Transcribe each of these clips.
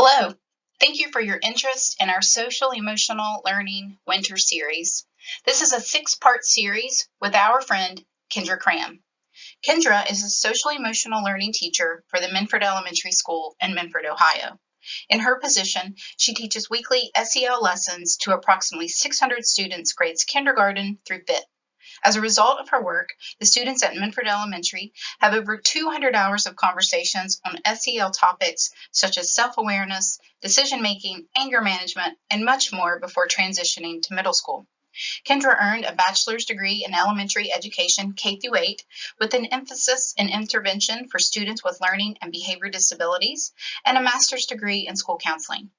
Hello. Thank you for your interest in our Social Emotional Learning Winter Series. This is a 6-part series with our friend Kendra Cram. Kendra is a social emotional learning teacher for the Minford Elementary School in Minford, Ohio. In her position, she teaches weekly SEL lessons to approximately 600 students grades kindergarten through 5th. As a result of her work, the students at Minford Elementary have over 200 hours of conversations on SEL topics such as self-awareness, decision-making, anger management, and much more before transitioning to middle school. Kendra earned a bachelor's degree in elementary education K-8 with an emphasis in intervention for students with learning and behavior disabilities and a master's degree in school counseling.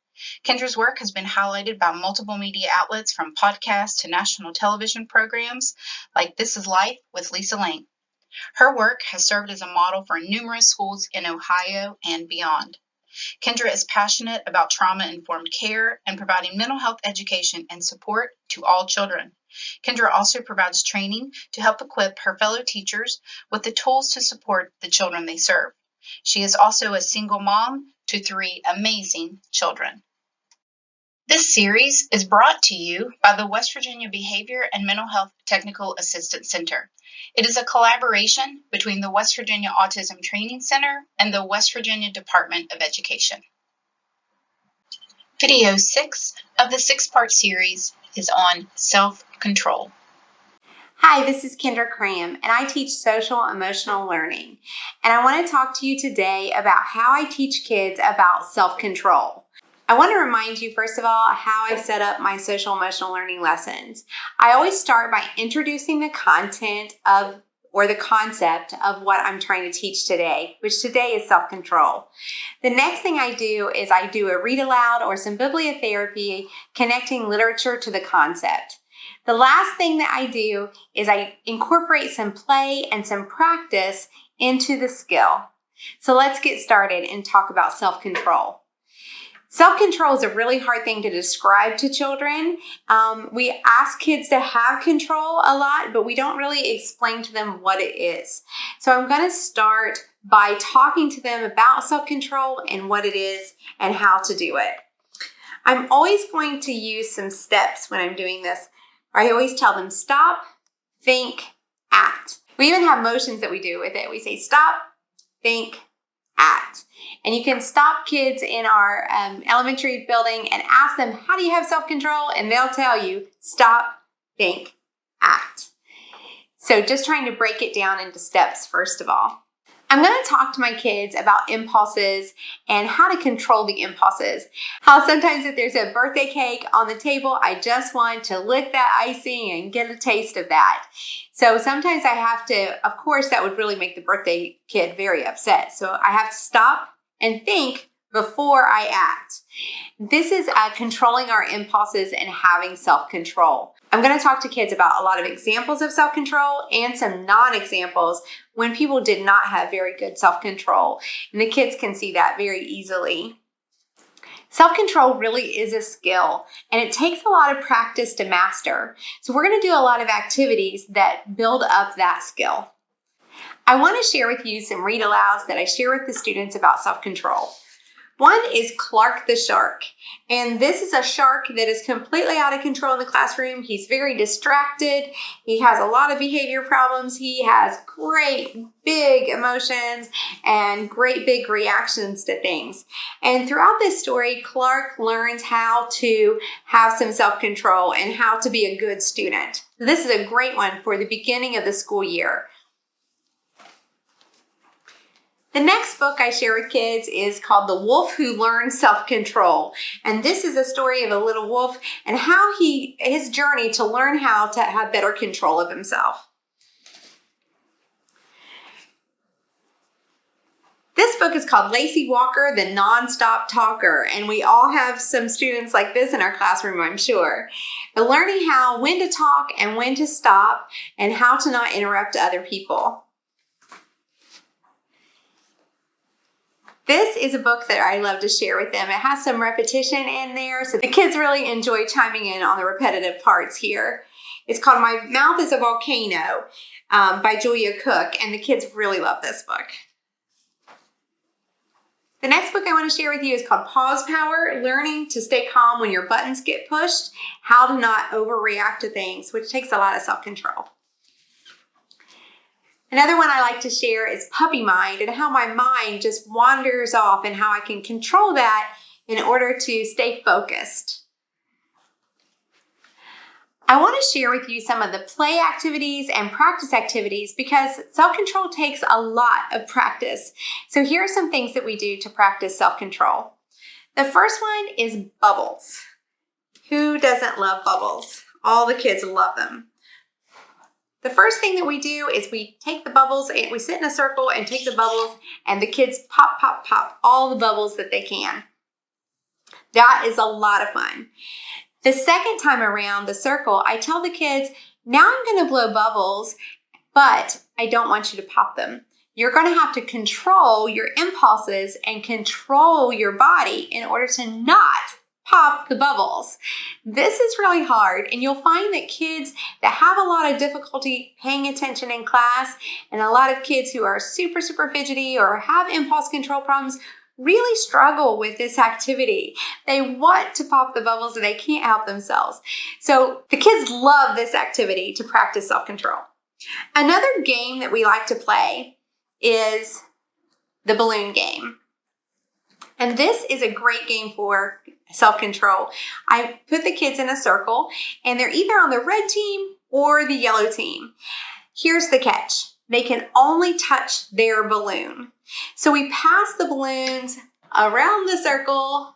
Kendra's work has been highlighted by multiple media outlets from podcasts to national television programs like This Is Life with Lisa Lang. Her work has served as a model for numerous schools in Ohio and beyond. Kendra is passionate about trauma-informed care and providing mental health education and support to all children. Kendra also provides training to help equip her fellow teachers with the tools to support the children they serve. She is also a single mom to 3 amazing children. This series is brought to you by the West Virginia Behavior and Mental Health Technical Assistance Center. It is a collaboration between the West Virginia Autism Training Center and the West Virginia Department of Education. Video 6 of the 6-part series is on self-control. Hi, this is Kendra Cram, and I teach social emotional learning. And I want to talk to you today about how I teach kids about self-control. I want to remind you, first of all, how I set up my social emotional learning lessons. I always start by introducing the content or the concept of what I'm trying to teach today, which today is self-control. The next thing I do is I do a read aloud or some bibliotherapy connecting literature to the concept. The last thing that I do is I incorporate some play and some practice into the skill. So let's get started and talk about self-control. Self-control is a really hard thing to describe to children. We ask kids to have control a lot, but we don't really explain to them what it is. So I'm going to start by talking to them about self-control and what it is and how to do it. I'm always going to use some steps when I'm doing this. I always tell them stop, think, act. We even have motions that we do with it. We say stop, think, act. And you can stop kids in our elementary building and ask them, how do you have self-control? And they'll tell you, stop, think, act. So just trying to break it down into steps, first of all. I'm going to talk to my kids about impulses and how to control the impulses. How sometimes if there's a birthday cake on the table, I just want to lick that icing and get a taste of that. So sometimes I have to, of course, that would really make the birthday kid very upset. So I have to stop and think before I act. This is controlling our impulses and having self-control. I'm going to talk to kids about a lot of examples of self-control and some non-examples when people did not have very good self-control. And the kids can see that very easily. Self-control really is a skill, and it takes a lot of practice to master. So we're going to do a lot of activities that build up that skill. I want to share with you some read alouds that I share with the students about self-control. One is Clark the shark, and this is a shark that is completely out of control in the classroom. He's very distracted. He has a lot of behavior problems. He has great big emotions and great big reactions to things. And throughout this story, Clark learns how to have some self-control and how to be a good student. This is a great one for the beginning of the school year. The next book I share with kids is called The Wolf Who Learned Self-Control. And this is a story of a little wolf and how his journey to learn how to have better control of himself. This book is called Lacey Walker, the Nonstop Talker. And we all have some students like this in our classroom, I'm sure. But learning when to talk and when to stop and how to not interrupt other people. This is a book that I love to share with them. It has some repetition in there, so the kids really enjoy chiming in on the repetitive parts here. It's called My Mouth is a Volcano by Julia Cook, and the kids really love this book. The next book I want to share with you is called Pause Power, Learning to Stay Calm When Your Buttons Get Pushed, How to Not Overreact to Things, which takes a lot of self-control. Another one I like to share is Puppy Mind, and how my mind just wanders off and how I can control that in order to stay focused. I want to share with you some of the play activities and practice activities because self-control takes a lot of practice. So here are some things that we do to practice self-control. The first one is bubbles. Who doesn't love bubbles? All the kids love them. The first thing that we do is we take the bubbles and we sit in a circle and take the bubbles, and the kids pop, pop, pop all the bubbles that they can. That is a lot of fun. The second time around the circle, I tell the kids, now I'm going to blow bubbles, but I don't want you to pop them. You're going to have to control your impulses and control your body in order to not pop the bubbles. This is really hard, and you'll find that kids that have a lot of difficulty paying attention in class, and a lot of kids who are super, super fidgety or have impulse control problems really struggle with this activity. They want to pop the bubbles and they can't help themselves. So the kids love this activity to practice self-control. Another game that we like to play is the balloon game. And this is a great game for self-control. I put the kids in a circle and they're either on the red team or the yellow team. Here's the catch. They can only touch their balloon. So we pass the balloons around the circle,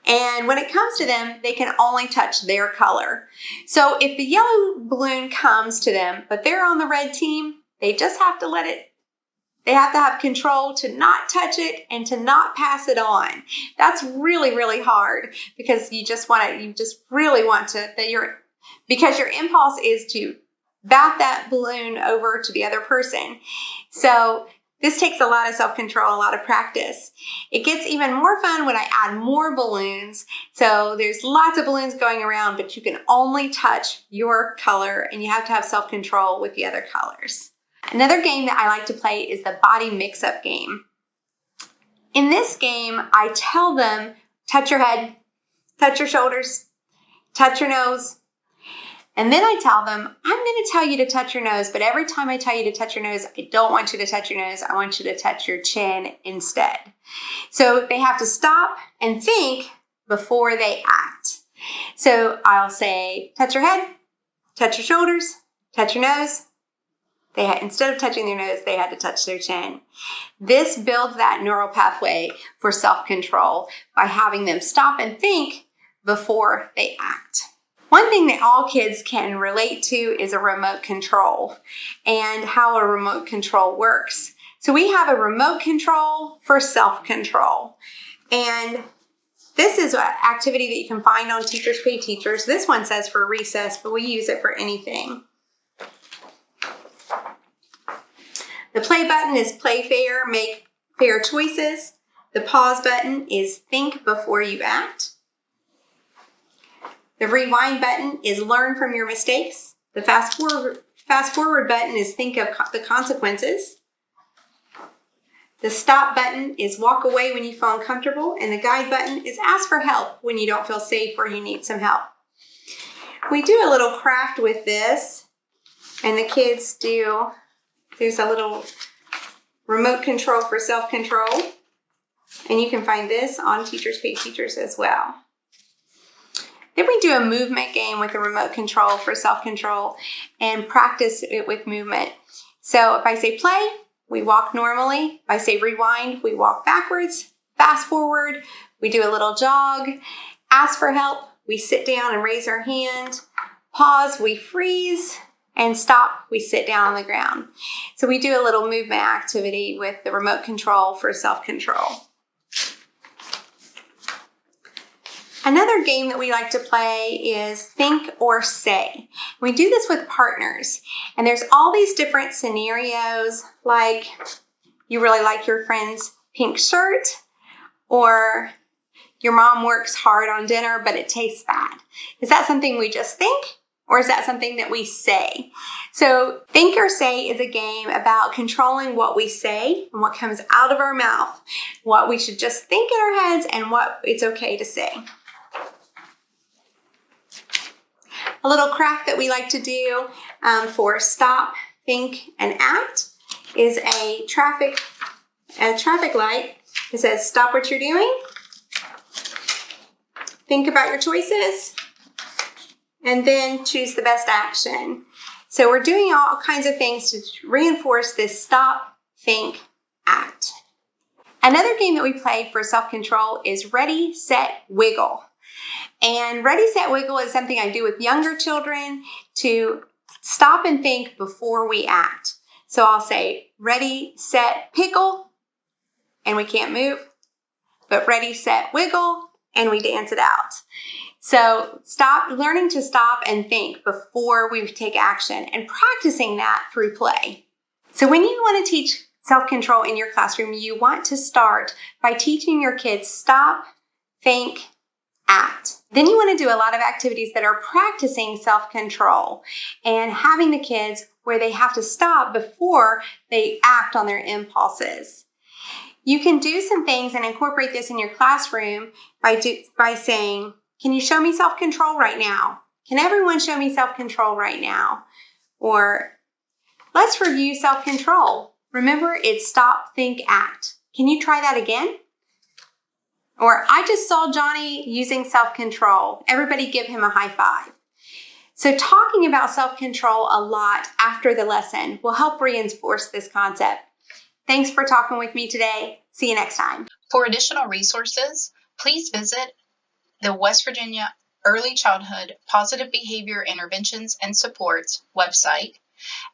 and when it comes to them, they can only touch their color. So if the yellow balloon comes to them, but they're on the red team, they just have to let it. They have to have control to not touch it and to not pass it on. That's really, really hard because because your impulse is to bat that balloon over to the other person. So this takes a lot of self-control, a lot of practice. It gets even more fun when I add more balloons. So there's lots of balloons going around, but you can only touch your color and you have to have self-control with the other colors. Another game that I like to play is the body mix-up game. In this game, I tell them, touch your head, touch your shoulders, touch your nose. And then I tell them, I'm going to tell you to touch your nose, but every time I tell you to touch your nose, I don't want you to touch your nose. I want you to touch your chin instead. So they have to stop and think before they act. So I'll say, touch your head, touch your shoulders, touch your nose. Instead of touching their nose, they had to touch their chin. This builds that neural pathway for self-control by having them stop and think before they act. One thing that all kids can relate to is a remote control and how a remote control works. So we have a remote control for self-control. And this is an activity that you can find on Teachers Pay Teachers. This one says for recess, but we use it for anything. The play button is play fair, make fair choices. The pause button is think before you act. The rewind button is learn from your mistakes. The fast forward button is think of the consequences. The stop button is walk away when you feel uncomfortable. And the guide button is ask for help when you don't feel safe or you need some help. We do a little craft with this, and the kids do. There's a little remote control for self-control. And you can find this on Teachers Pay Teachers as well. Then we do a movement game with a remote control for self-control and practice it with movement. So if I say play, we walk normally. If I say rewind, we walk backwards. Fast forward, we do a little jog. Ask for help, we sit down and raise our hand. Pause, we freeze. And stop, we sit down on the ground. So we do a little movement activity with the remote control for self-control. Another game that we like to play is think or say. We do this with partners, and there's all these different scenarios, like you really like your friend's pink shirt, or your mom works hard on dinner, but it tastes bad. Is that something we just think, Or is that something that we say? So Think or Say is a game about controlling what we say and what comes out of our mouth, what we should just think in our heads, and what it's okay to say. A little craft that we like to do for stop, think, and act is a traffic light. It says, stop what you're doing, think about your choices, and then choose the best action. So we're doing all kinds of things to reinforce this stop, think, act. Another game that we play for self-control is Ready, Set, Wiggle. And Ready, Set, Wiggle is something I do with younger children to stop and think before we act. So I'll say, ready, set, pickle, and we can't move. But ready, set, wiggle, and we dance it out. So learning to stop and think before we take action and practicing that through play. So when you want to teach self-control in your classroom, you want to start by teaching your kids stop, think, act. Then you want to do a lot of activities that are practicing self-control and having the kids where they have to stop before they act on their impulses. You can do some things and incorporate this in your classroom by saying, can you show me self-control right now? Can everyone show me self-control right now? Or let's review self-control. Remember, it's stop, think, act. Can you try that again? Or I just saw Johnny using self-control. Everybody give him a high five. So talking about self-control a lot after the lesson will help reinforce this concept. Thanks for talking with me today. See you next time. For additional resources, please visit the West Virginia Early Childhood Positive Behavior Interventions and Supports website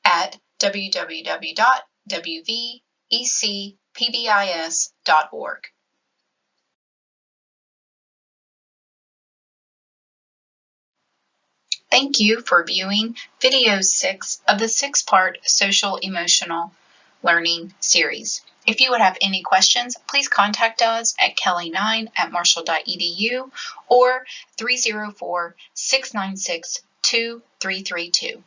at www.wvecpbis.org. Thank you for viewing video 6 of the 6-part Social Emotional Learning series. If you would have any questions, please contact us at kelly9@marshall.edu or 304-696-2332.